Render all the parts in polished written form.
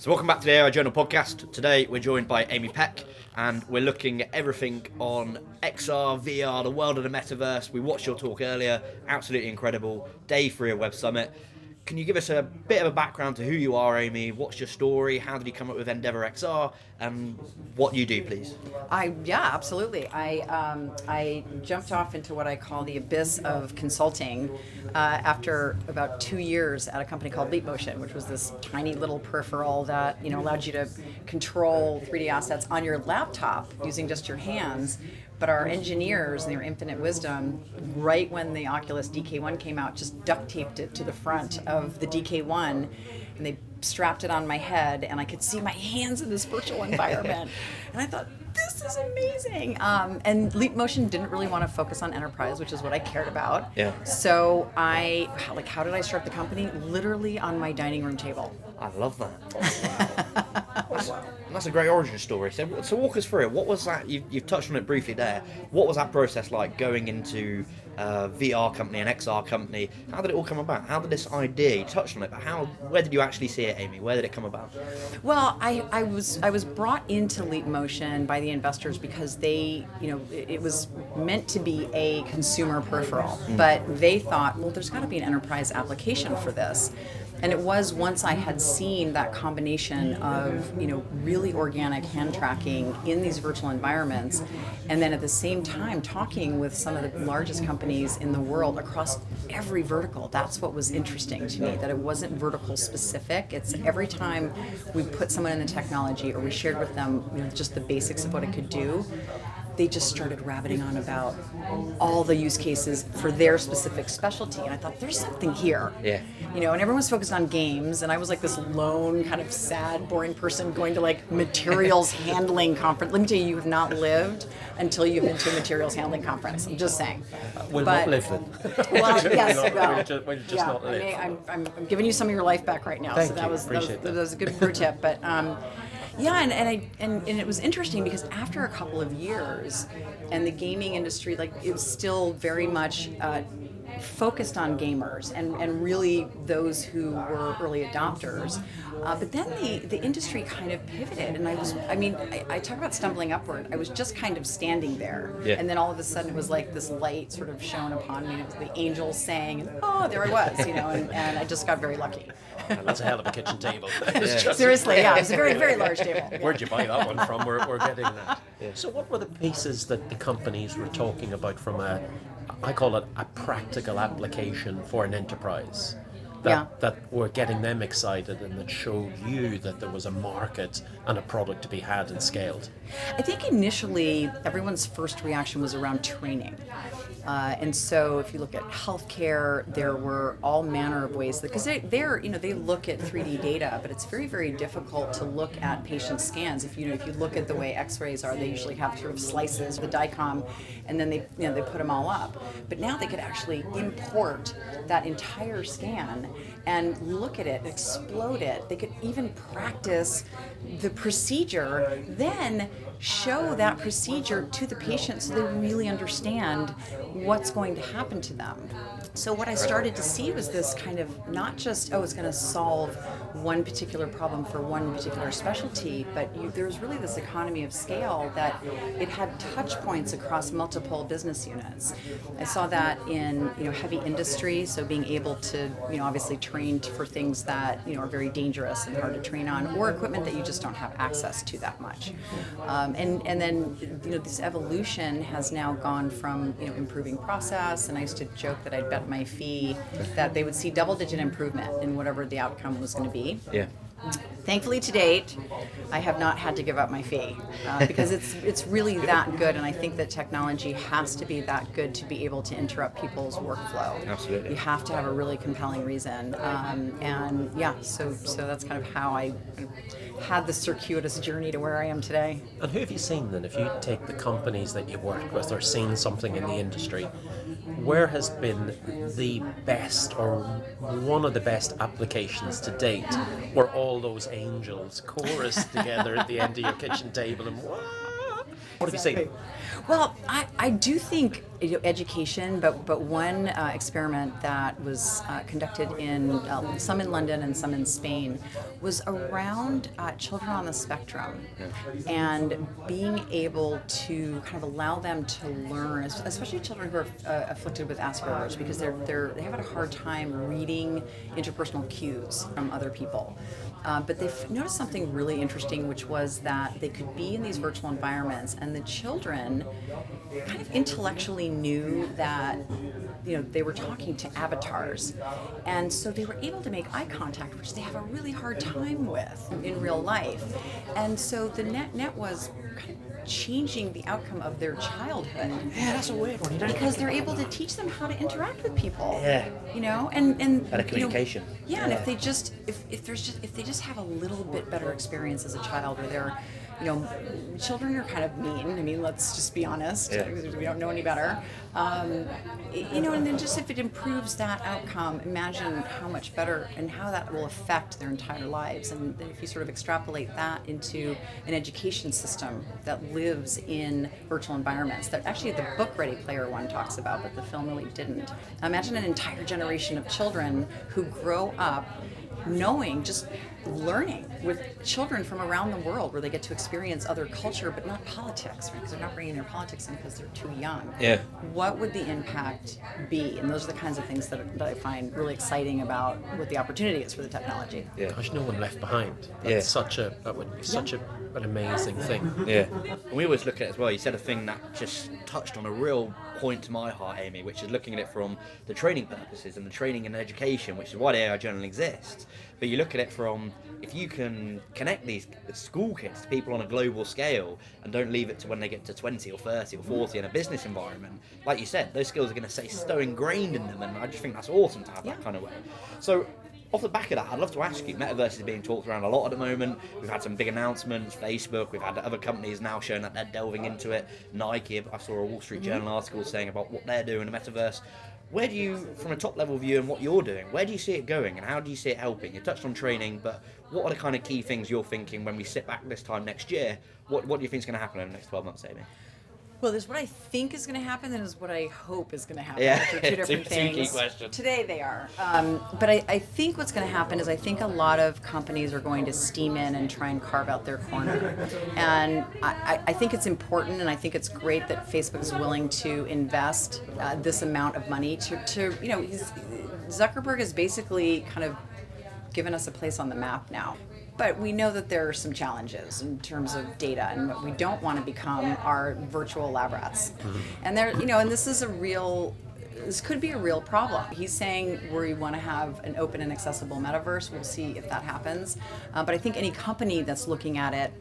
So welcome back to the AI Journal podcast. Today we're joined by Amy Peck and we're looking at everything on XR, VR, the world of the Metaverse. We watched your talk earlier, absolutely incredible. Day 3 of Web Summit. Can you give us a bit of a background to who you are, Amy? What's your story? How did you come up with EndeavorXR? And what you do, please? Yeah, absolutely. I jumped off into what I call the abyss of consulting after about 2 years at a company called Leap Motion, which was this tiny little peripheral that allowed you to control 3D assets on your laptop using just your hands. But our engineers, in their infinite wisdom, right when the Oculus DK1 came out, just duct taped it to the front of the DK1, and they strapped it on my head, and I could see my hands in this virtual environment. And I thought, this is amazing. And Leap Motion didn't really want to focus on enterprise, which is what I cared about. Yeah. So how did I start the company? Literally on my dining room table. I love that. That's a great origin story. So walk us through it. What was that? You've touched on it briefly there. What was that process like going into a VR company, an XR company? How did it all come about? How did this idea, you touched on it, but where did you actually see it, Amy? Where did it come about? Well, I was brought into Leap Motion by the investors because it was meant to be a consumer peripheral, but they thought, well, there's got to be an enterprise application for this. And it was once I had seen that combination of, really organic hand tracking in these virtual environments, and then at the same time talking with some of the largest companies in the world across every vertical. That's what was interesting to me, that it wasn't vertical specific. It's every time we put someone in the technology or we shared with them, just the basics of what it could do, they just started rabbiting on about all the use cases for their specific specialty. And I thought, there's something here. Yeah. And everyone was focused on games, and I was like this lone, kind of sad, boring person going to like materials handling conference. Let me tell you, you have not lived until you've been to a materials handling conference. I'm just saying. We'll not live then. Well, yes, we'll just not live. I'm giving you some of your life back right now. Thank so you. that was Appreciate a good pro tip. But yeah, and it was interesting because after a couple of years, and the gaming industry, it was still very much focused on gamers and really those who were early adopters. But then the industry kind of pivoted, and I talk about stumbling upward. I was just kind of standing there, and then all of a sudden it was like this light sort of shone upon me, and it was the angels sang, and there I was, and I just got very lucky. That's a hell of a kitchen table. Seriously, yeah, it was a very, very large table. Yeah. Where'd you buy that one from? We're getting that. Yeah. So what were the pieces that the companies were talking about from I call it a practical application for an enterprise? That were getting them excited and that showed you that there was a market and a product to be had and scaled? I think initially everyone's first reaction was around training. And so if you look at healthcare, there were all manner of ways, because they look at 3D data, but it's very, very difficult to look at patient scans. If you look at the way X-rays are, they usually have sort of slices, the DICOM, and then they put them all up. But now they could actually import that entire scan and look at it, explode it. They could even practice the procedure, then show that procedure to the patient so they really understand what's going to happen to them. So what I started to see was this kind of not just, it's going to solve one particular problem for one particular specialty, but there's really this economy of scale that it had touch points across multiple business units. I saw that in heavy industry, so being able to obviously train for things that are very dangerous and hard to train on, or equipment that you just don't have access to that much. And then this evolution has now gone from improving process, and I used to joke that I'd bet my fee that they would see double-digit improvement in whatever the outcome was going to be. Yeah. Thankfully, to date, I have not had to give up my fee because it's really that good, and I think that technology has to be that good to be able to interrupt people's workflow. Absolutely. You have to have a really compelling reason, and so that's kind of how I had the circuitous journey to where I am today. And who have you seen then? If you take the companies that you've worked with or seen something in the industry, where has been the best or one of the best applications to date where all those angels chorus together at the end of your kitchen table and what have you seen? Well, I do think education, but one experiment that was conducted in some in London and some in Spain was around children on the spectrum, and being able to kind of allow them to learn, especially children who are afflicted with Asperger's, because they have a hard time reading interpersonal cues from other people. But they've noticed something really interesting, which was that they could be in these virtual environments, and the children kind of intellectually knew that they were talking to avatars, and so they were able to make eye contact, which they have a really hard time with in real life. And so the net was kind of changing the outcome of their childhood. Yeah, that's a weird one. Because they're able to teach them how to interact with people. Yeah. And Better communication. And if they just have a little bit better experience as a child, where they're, children are kind of mean. I mean, let's just be honest. Yeah. We don't know any better. And then just if it improves that outcome, imagine how much better and how that will affect their entire lives. And if you sort of extrapolate that into an education system that lives in virtual environments, that actually the book Ready Player One talks about, but the film really didn't. Imagine an entire generation of children who grow up just learning with children from around the world, where they get to experience other culture, but not politics, right? Because they're not bringing their politics in because they're too young. Yeah. What would the impact be? And those are the kinds of things that I find really exciting about what the opportunity is for the technology. Yeah. Gosh, no one left behind. That's that would be such an amazing thing. Yeah. And we always look at it as well. You said a thing that just touched on a real point to my heart, Amy, which is looking at it from the training purposes and the training and education, which is why the AI journal exists. But you look at it from, if you can connect these school kids to people on a global scale and don't leave it to when they get to 20 or 30 or 40 in a business environment, like you said, those skills are going to stay so ingrained in them, and I just think that's awesome to have that kind of way. So off the back of that, I'd love to ask you, Metaverse is being talked around a lot at the moment. We've had some big announcements, Facebook, we've had other companies now showing that they're delving into it. Nike, I saw a Wall Street Journal article saying about what they're doing in the Metaverse. Where do you, from a top level view and what you're doing, where do you see it going and how do you see it helping? You touched on training, but what are the kind of key things you're thinking when we sit back this time next year? What do you think is going to happen in the next 12 months, Amy? Well, there's what I think is going to happen, and there's what I hope is going to happen. Yeah, Those are two different things. Two key questions. Today they are. But I think what's going to happen is I think a lot of companies are going to steam in and try and carve out their corner. And I think it's important, and I think it's great that Facebook is willing to invest this amount of money to Zuckerberg has basically kind of given us a place on the map now. But we know that there are some challenges in terms of data, and what we don't want to become are virtual lab rats. And and this could be a real problem. He's saying we want to have an open and accessible metaverse. We'll see if that happens. But I think any company that's looking at it,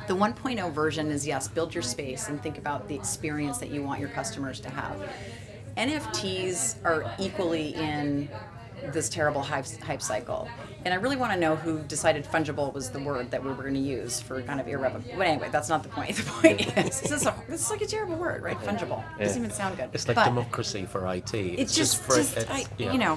the 1.0 version is, yes, build your space and think about the experience that you want your customers to have. NFTs are equally in this terrible hype cycle. And I really want to know who decided fungible was the word that we were going to use for kind of irrevocable. But anyway, that's not the point. The point is, this is like a terrible word, right? Fungible. It doesn't even sound good. It's like democracy for IT. It's just but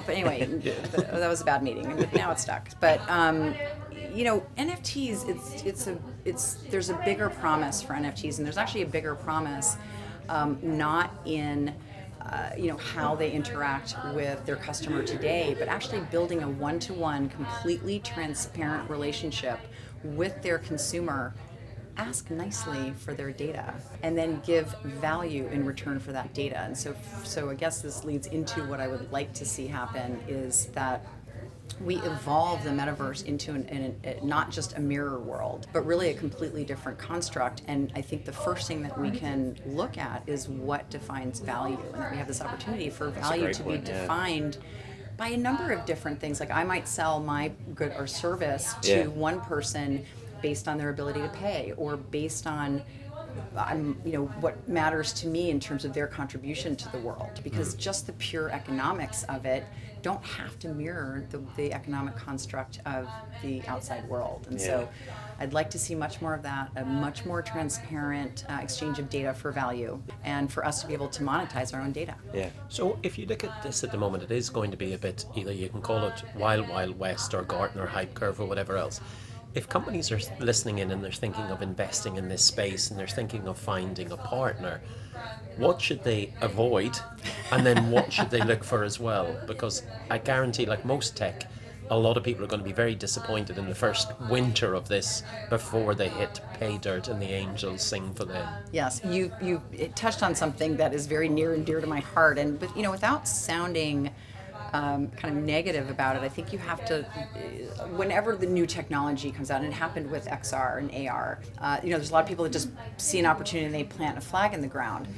anyway, that was a bad meeting. But now it's stuck. But NFTs, there's a bigger promise for NFTs, and there's actually a bigger promise not in how they interact with their customer today, but actually building a one-to-one, completely transparent relationship with their consumer. Ask nicely for their data, and then give value in return for that data. And so I guess this leads into what I would like to see happen is that we evolve the metaverse into not just a mirror world, but really a completely different construct. And I think the first thing that we can look at is what defines value, and that we have this opportunity for value to be defined by a number of different things. Like I might sell my good or service to one person based on their ability to pay, or based on what matters to me in terms of their contribution to the world, because just the pure economics of it don't have to mirror the economic construct of the outside world. And so I'd like to see much more of that, a much more transparent exchange of data for value, and for us to be able to monetize our own data. Yeah. So if you look at this at the moment, it is going to be a bit, either you can call it Wild Wild West or Gartner hype curve or whatever else. if companies are listening in and they're thinking of investing in this space and they're thinking of finding a partner, what should they avoid, and then what should they look for as well? Because I guarantee, like most tech, a lot of people are going to be very disappointed in the first winter of this before they hit pay dirt and the angels sing for them. Yes, you touched on something that is very near and dear to my heart, and but without sounding kind of negative about it, I think you have to, whenever the new technology comes out, and it happened with XR and AR, there's a lot of people that just see an opportunity and they plant a flag in the ground.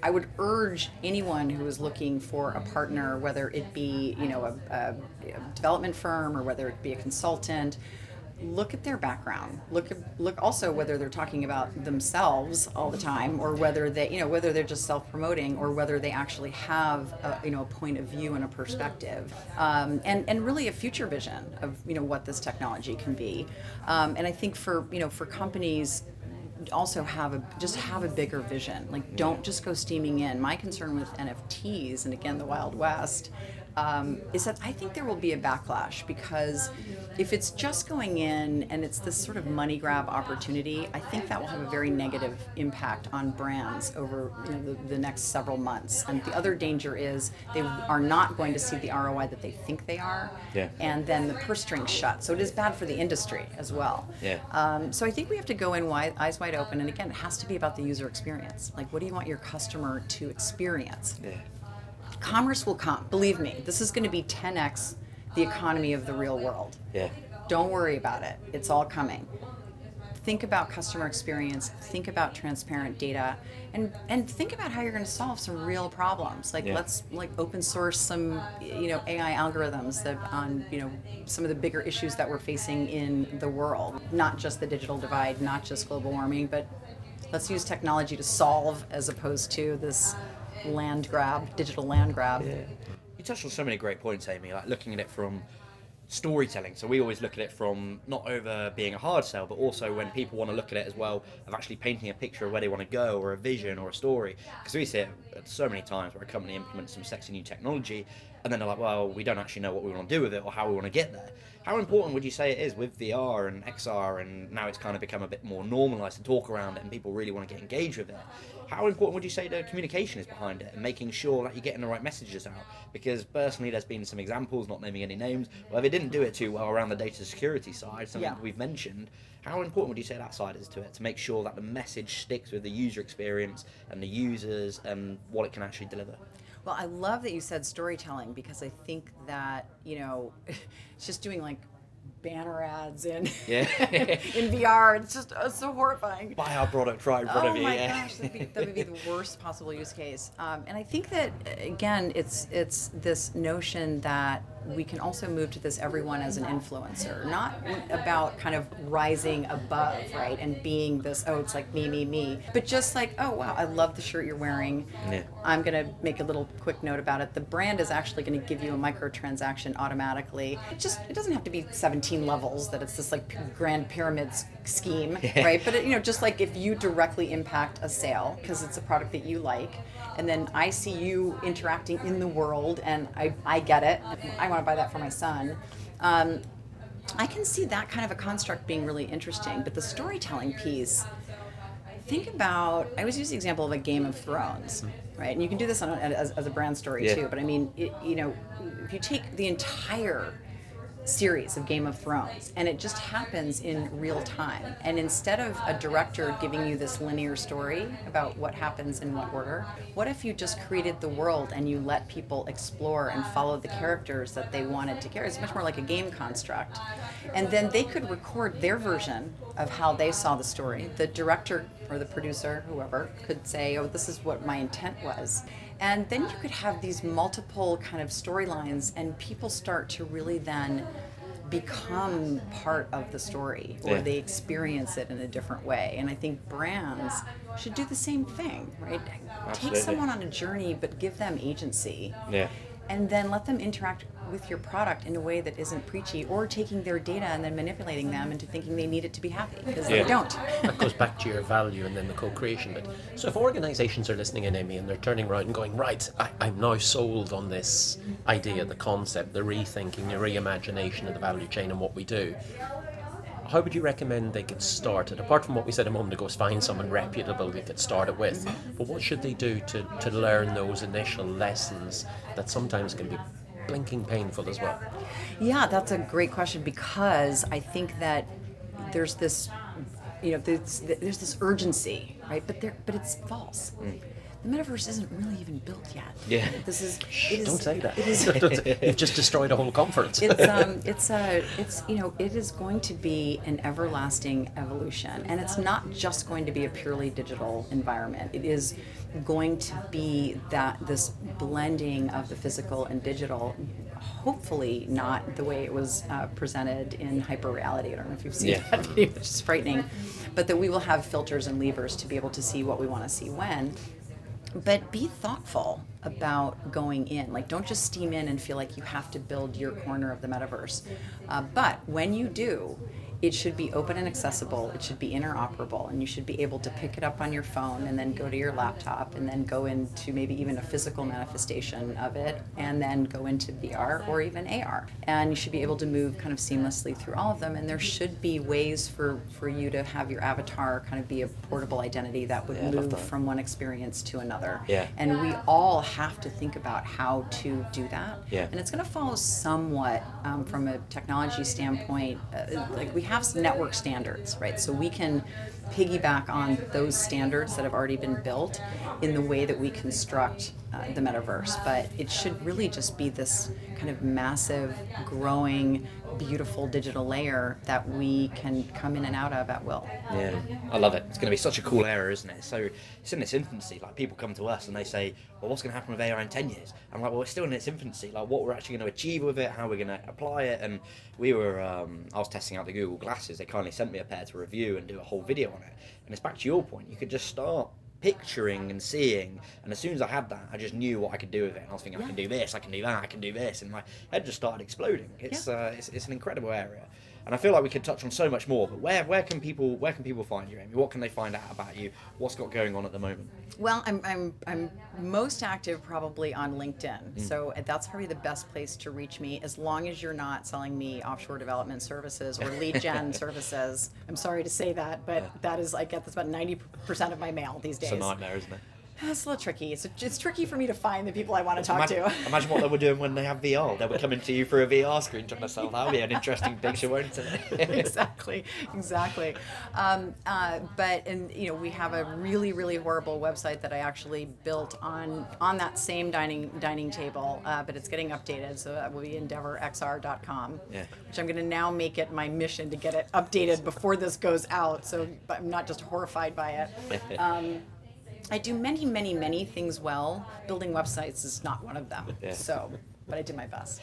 I would urge anyone who is looking for a partner, whether it be a development firm or whether it be a consultant, look at their background. Look also whether they're talking about themselves all the time, or whether whether they're just self-promoting, or whether they actually have a point of view and a perspective, and really a future vision of what this technology can be. And I think for companies, also have a bigger vision. Like, don't just go steaming in. My concern with NFTs, and again the Wild West, is that I think there will be a backlash, because if it's just going in and it's this sort of money grab opportunity, I think that will have a very negative impact on brands over the next several months. And the other danger is they are not going to see the ROI that they think they are, and then the purse strings shut. So it is bad for the industry as well. So I think we have to go in eyes wide open, and again, it has to be about the user experience. Like, what do you want your customer to experience? Commerce will come. Believe me, this is going to be 10x the economy of the real world. Don't worry about it. It's all coming. Think about customer experience. Think about transparent data, and think about how you're going to solve some real problems. Like, let's open source some AI algorithms that on some of the bigger issues that we're facing in the world. Not just the digital divide, not just global warming, but let's use technology to solve, as opposed to this digital land grab. You touched on so many great points, Amy, like looking at it from storytelling. So we always look at it from not over being a hard sell, but also when people want to look at it as well, of actually painting a picture of where they want to go, or a vision or a story. Because we see it so many times where a company implements some sexy new technology, and then they're like, well, we don't actually know what we want to do with it or how we want to get there. How important would you say it is with VR and XR, and now it's kind of become a bit more normalized to talk around it and people really want to get engaged with it? How important would you say the communication is behind it, and making sure that you're getting the right messages out? Because personally, there's been some examples, not naming any names, where they didn't do it too well around the data security side, something we've mentioned. How important would you say that side is to it, to make sure that the message sticks with the user experience and the users and what it can actually deliver? Well, I love that you said storytelling, because I think that, it's just doing like banner ads in in VR. It's just so horrifying. Buy our product right in front of you. Oh my gosh, that would be the worst possible use case. And I think that, again, it's this notion that we can also move to this everyone as an influencer, not about kind of rising above, right, and being this, it's like me, but just like, oh wow, I love the shirt you're wearing. I'm gonna make a little quick note about it. The brand is actually going to give you a microtransaction automatically. It doesn't have to be 17 levels, that it's this like grand pyramid scheme, right? But just like if you directly impact a sale because it's a product that you like, and then I see you interacting in the world, and I get it. I want to buy that for my son. I can see that kind of a construct being really interesting. But the storytelling piece, think about, I always use the example of a Game of Thrones, right? And you can do this as a brand story too. But I mean, if you take the entire series of Game of Thrones, and it just happens in real time, and instead of a director giving you this linear story about what happens in what order, what if you just created the world and you let people explore and follow the characters that they wanted to carry? It's much more like a game construct, and then they could record their version of how they saw the story. The director or the producer, whoever, could say, oh, this is what my intent was. And then you could have these multiple kind of storylines, and people start to really then become part of the story, or they experience it in a different way. And I think brands should do the same thing, right? Absolutely. Take someone on a journey, but give them agency. And then let them interact with your product in a way that isn't preachy, or taking their data and then manipulating them into thinking they need it to be happy, because they don't. That goes back to your value and then the co-creation bit. So if organizations are listening in, Amy, and they're turning around and going, right, I'm now sold on this idea, the concept, the rethinking, the reimagination of the value chain and what we do, how would you recommend they get started? Apart from what we said a moment ago, is find someone reputable they get started with. But what should they do to learn those initial lessons that sometimes can be blinking painful as well? Yeah, that's a great question, because I think that there's this, there's this urgency, right? But it's false. The metaverse isn't really even built yet. Yeah. Don't say that. It is. You've just destroyed a whole conference. It is going to be an everlasting evolution, and it's not just going to be a purely digital environment. It is going to be this blending of the physical and digital. Hopefully not the way it was presented in hyperreality. I don't know if you've seen that video, which is frightening, but that we will have filters and levers to be able to see what we want to see when. But be thoughtful about going in. Like, don't just steam in and feel like you have to build your corner of the metaverse. But when you do, it should be open and accessible. It should be interoperable, and you should be able to pick it up on your phone and then go to your laptop and then go into maybe even a physical manifestation of it, and then go into VR or even AR. And you should be able to move kind of seamlessly through all of them. And there should be ways for you to have your avatar kind of be a portable identity that would move from one experience to another. Yeah. And we all have to think about how to do that. Yeah. And it's going to follow somewhat from a technology standpoint. Like, we have some network standards, right? So we can piggyback on those standards that have already been built in the way that we construct the metaverse. But it should really just be this kind of massive, growing, beautiful digital layer that we can come in and out of at will. Yeah, I love it. It's going to be such a cool era, isn't it? So it's in its infancy. Like, people come to us and they say, well, what's going to happen with AR in 10 years? I'm like, well, it's still in its infancy. Like, what we're actually going to achieve with it, how we're going to apply it. And I was testing out the Google glasses. They kindly sent me a pair to review and do a whole video on it. And it's back to your point. You could just start picturing and seeing, and as soon as I had that, I just knew what I could do with it. And I was thinking, I can do this, I can do that, I can do this, and my head just started exploding. It's an incredible area, and I feel like we could touch on so much more. But where can people find you, Amy? What can they find out about you? What's got going on at the moment? Well, I'm most active probably on LinkedIn, so that's probably the best place to reach me, as long as you're not selling me offshore development services or lead gen services. I'm sorry to say that, but that is, I get this about 90% of my mail these days. It's a nightmare, isn't it? It's a little tricky. It's tricky for me to find the people I want to talk to. Imagine what they were doing when they have VR. They were coming to you through a VR screen trying to sell. That would be an interesting picture, won't it? Exactly. But we have a really, really horrible website that I actually built on that same dining table, but it's getting updated, so that will be EndeavorXR.com. Yeah. Which I'm going to now make it my mission to get it updated before this goes out, so I'm not just horrified by it. I do many, many, many things well. Building websites is not one of them. Yeah. So, but I do my best.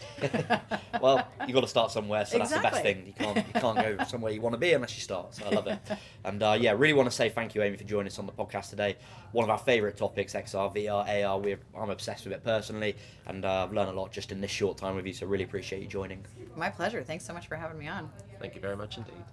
Well, you've got to start somewhere, so exactly. That's the best thing. You can't go somewhere you want to be unless you start. So I love it. And really want to say thank you, Amy, for joining us on the podcast today. One of our favourite topics, XR, VR, AR. I'm obsessed with it personally, and I've learned a lot just in this short time with you. So really appreciate you joining. My pleasure. Thanks so much for having me on. Thank you very much indeed.